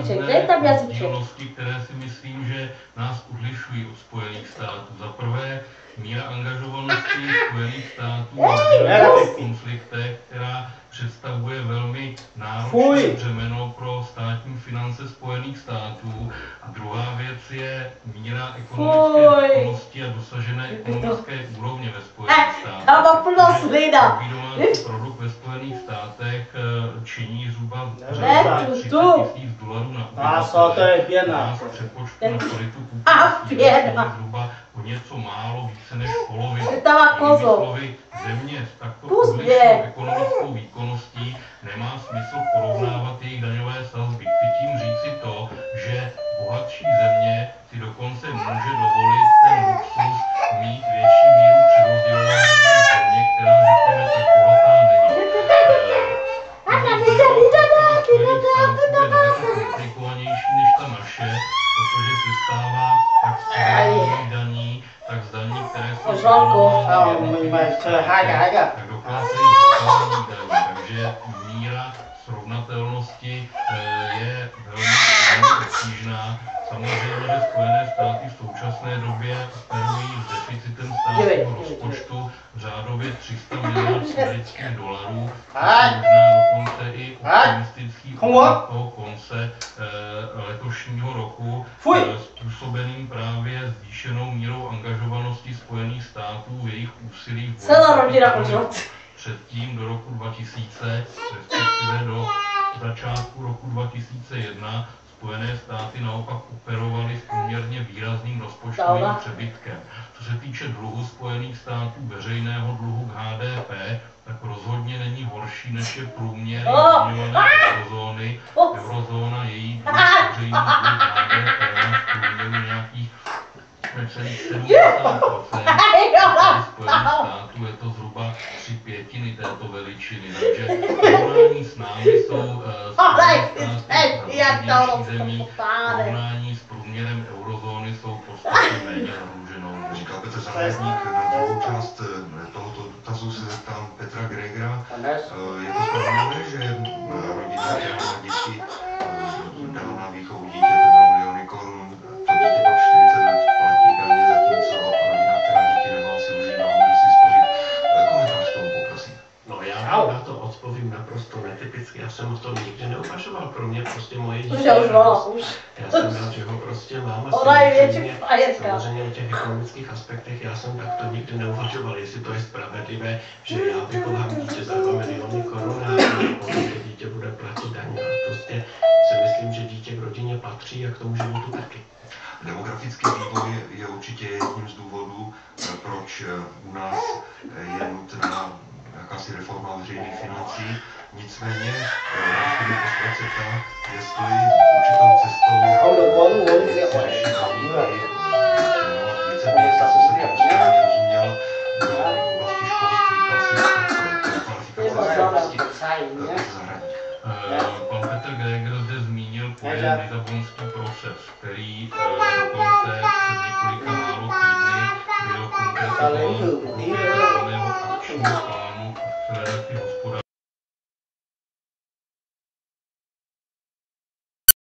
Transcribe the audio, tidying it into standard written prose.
jazyček, dej tam jazyček. Rozdílnosti, které si myslím, že nás odlišují od Spojených států. Za prvé, míra angažovanosti Spojených států v konfliktech, která představuje velmi náročné břemeno pro státní finance Spojených států. A druhá věc je míra ekonomické výkonnosti a dosažené ekonomické úrovně ve Spojených státech. Domácí produkt ve Spojených státech činí zhruba $30 000 na obyvatele. Nás v přepočtu na paritu kupní zhruba o něco málo více než polovinu. Jinými slovy, země s takto odlišnou ekonomickou výkonností nemá smysl porovnávat jejich daňové sazby. Chci tím říci to, že bohatší země si dokonce může dovolit ten luxus mít větší míru přerozdělování než země, která řekněme tak bohatá není. Spojených států je daleko komplikovanější než ta naše, protože se stává tak z federálních daní, tak z daní, které jsou tak dokonce i z lokálních daní. Takže míra srovnatelnosti je velmi obtížná. Samozřejmě, že Spojené státy v současné době operují s deficitem státního rozpočtu řádově $300 miliard amerických dolarů. Možná dokonce i optimistický odhad toho konce letošního roku, způsobeným právě zvýšenou mírou angažovanosti Spojených států v jejich úsilí předtím do roku 2000, respektive do začátku roku 2001, Spojené státy naopak operovaly s poměrně výrazným rozpočtovým přebytkem. Co se týče dluhu Spojených států, veřejného dluhu k HDP, tak rozhodně není horší, než je průměr zmiňované eurozóny. Eurozóna, její dluh veřejný dluh HDP v průměru nějakých necelých 70%. Spojených států je to zhruba 3/5 této veličiny. Takže porovnání s námi jsou Spojené státy zemí, porovnání s průměrem eurozóny jsou podstatně méně zadluženou. Říkal Petr Záležník, na druhou část tohoto dotazu se zeptám Petra Gregera. Je to spravedlivé, že rodina, která má děti, dala na výchovu dítěte 2 miliony korun, to dítě pak 40 let platí daně, zatímco rodina, která dítě nemá, si užívá, může si spořit. Komentář k tomu poprosím. No já na to odpovím naprosto netypicky. Já jsem o tom nikdy neuvažoval. Pro mě prostě moje dítě. Já jsem rád, že ho prostě mám. Samozřejmě o těch ekonomických aspektech já jsem takto nikdy neuvažoval, jestli to je spravedlivé, že já vychovám dítě za 2 miliony korun a to dítě bude platit daně. Prostě si myslím, že dítě v rodině patří a k tomu životu taky. Demografický vývoj je určitě jedním z důvodů, proč u nás je nutná jakási reforma veřejných financí. Nicméně, chtěli postrat se ptát, jestli určitou cestou řešit více peněz, co se to správně rozuměl, do oblasti školství, kvalifikace zahraničí. Pan Petr Greger zde zmínil pojem lisabonský proces, který dokonce před několika málo týdny byl konkretizován v